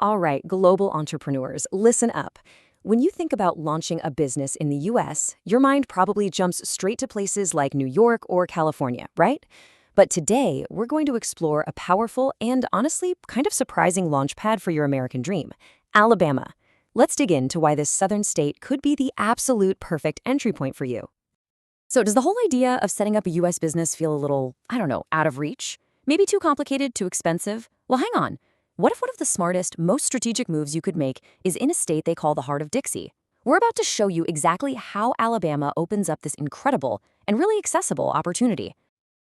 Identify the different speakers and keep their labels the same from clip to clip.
Speaker 1: All right, global entrepreneurs, listen up. When you think about launching a business in the US, your mind probably jumps straight to places like New York or California, right? But today, we're going to explore a powerful and honestly kind of surprising launchpad for your American dream, Alabama. Let's dig into why this southern state could be the absolute perfect entry point for you. So, does the whole idea of setting up a US business feel a little, I don't know, out of reach? Maybe too complicated, too expensive? Well, hang on. What if one of the smartest, most strategic moves you could make is in a state they call the heart of Dixie? We're about to show you exactly how Alabama opens up this incredible and really accessible opportunity.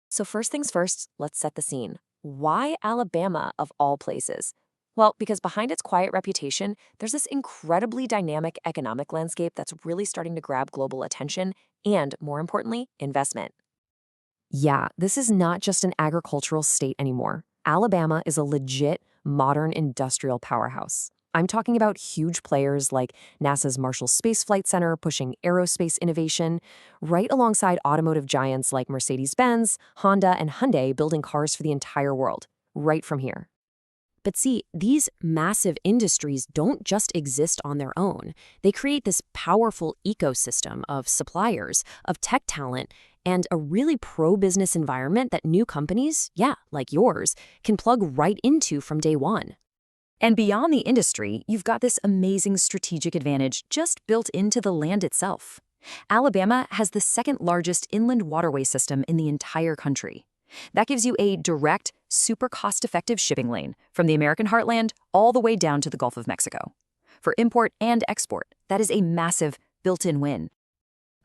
Speaker 1: So first things first, let's set the scene. Why Alabama of all places? Well, because behind its quiet reputation, there's this incredibly dynamic economic landscape that's really starting to grab global attention and, more importantly, investment. Yeah, this is not just an agricultural state anymore. Alabama is a legit, modern industrial powerhouse. I'm talking about huge players like NASA's Marshall Space Flight Center pushing aerospace innovation, right alongside automotive giants like Mercedes-Benz, Honda, and Hyundai building cars for the entire world, right from here. But see, these massive industries don't just exist on their own. They create this powerful ecosystem of suppliers, of tech talent, and a really pro-business environment that new companies, yeah, like yours, can plug right into from day one. And beyond the industry, you've got this amazing strategic advantage just built into the land itself. Alabama has the second largest inland waterway system in the entire country. That gives you a direct, super cost-effective shipping lane from the American heartland all the way down to the Gulf of Mexico. For import and export, that is a massive built-in win.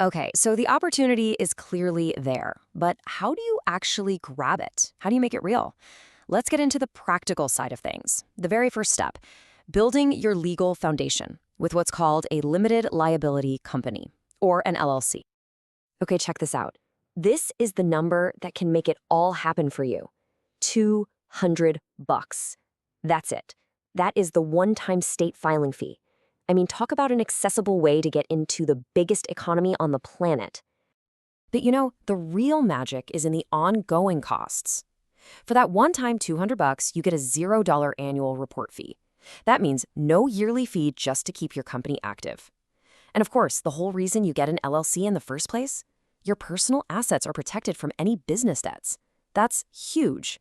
Speaker 1: Okay, so the opportunity is clearly there, but how do you actually grab it? How do you make it real? Let's get into the practical side of things. The very first step, building your legal foundation with what's called a limited liability company, or an LLC. Okay, check this out. This is the number that can make it all happen for you. $200. That's it. That is the one-time state filing fee. I mean, talk about an accessible way to get into the biggest economy on the planet. But you know, the real magic is in the ongoing costs. For that one-time $200, you get a $0 annual report fee. That means no yearly fee just to keep your company active. And of course, the whole reason you get an LLC in the first place? Your personal assets are protected from any business debts. That's huge.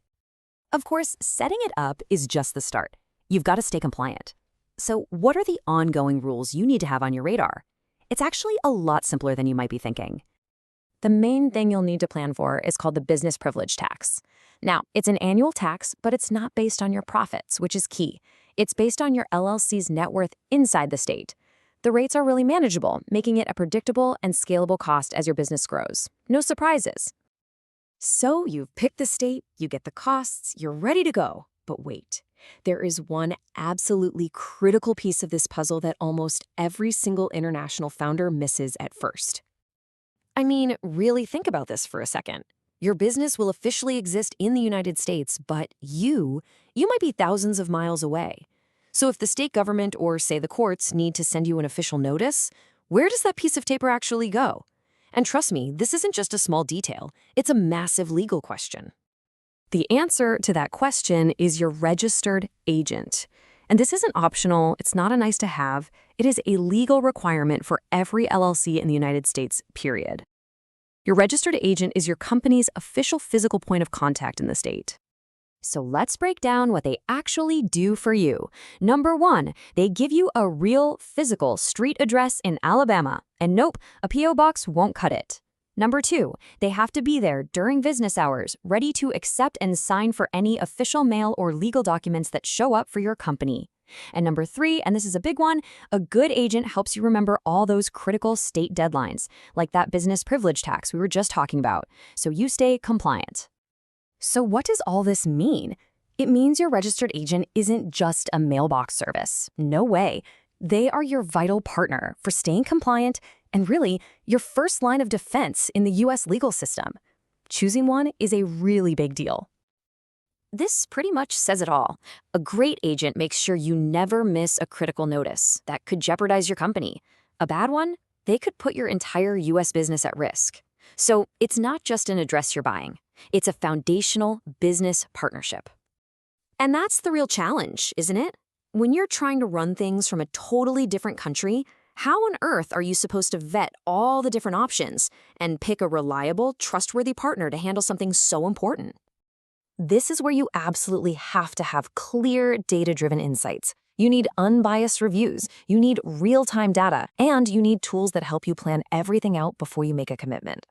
Speaker 1: Of course, setting it up is just the start. You've got to stay compliant. So what are the ongoing rules you need to have on your radar? It's actually a lot simpler than you might be thinking. The main thing you'll need to plan for is called the business privilege tax. Now, it's an annual tax, but it's not based on your profits, which is key. It's based on your LLC's net worth inside the state. The rates are really manageable, making it a predictable and scalable cost as your business grows. No surprises. So you've picked the state, you get the costs, you're ready to go. But wait, there is one absolutely critical piece of this puzzle that almost every single international founder misses at first. I mean, really think about this for a second. Your business will officially exist in the United States, but you might be thousands of miles away. So if the state government or, say, the courts need to send you an official notice, where does that piece of paper actually go? And trust me, this isn't just a small detail. It's a massive legal question. The answer to that question is your registered agent. And this isn't optional. It's not a nice to have. It is a legal requirement for every LLC in the United States, period. Your registered agent is your company's official physical point of contact in the state. So let's break down what they actually do for you. Number one, they give you a real physical street address in Alabama. And nope, a P.O. box won't cut it. Number two, they have to be there during business hours, ready to accept and sign for any official mail or legal documents that show up for your company. And number three, and this is a big one, a good agent helps you remember all those critical state deadlines, like that business privilege tax we were just talking about, so you stay compliant. So what does all this mean? It means your registered agent isn't just a mailbox service. No way. They are your vital partner for staying compliant and really your first line of defense in the U.S. legal system. Choosing one is a really big deal. This pretty much says it all. A great agent makes sure you never miss a critical notice that could jeopardize your company. A bad one, they could put your entire U.S. business at risk. So it's not just an address you're buying. It's a foundational business partnership. And that's the real challenge, isn't it? When you're trying to run things from a totally different country, how on earth are you supposed to vet all the different options and pick a reliable, trustworthy partner to handle something so important? This is where you absolutely have to have clear, data-driven insights. You need unbiased reviews, you need real-time data, and you need tools that help you plan everything out before you make a commitment.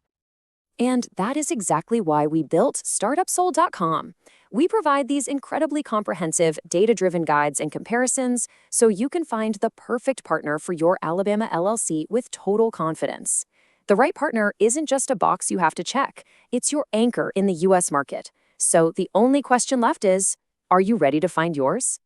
Speaker 1: And that is exactly why we built StartupSole.com. We provide these incredibly comprehensive, data-driven guides and comparisons so you can find the perfect partner for your Alabama LLC with total confidence. The right partner isn't just a box you have to check. It's your anchor in the U.S. market. So the only question left is, are you ready to find yours?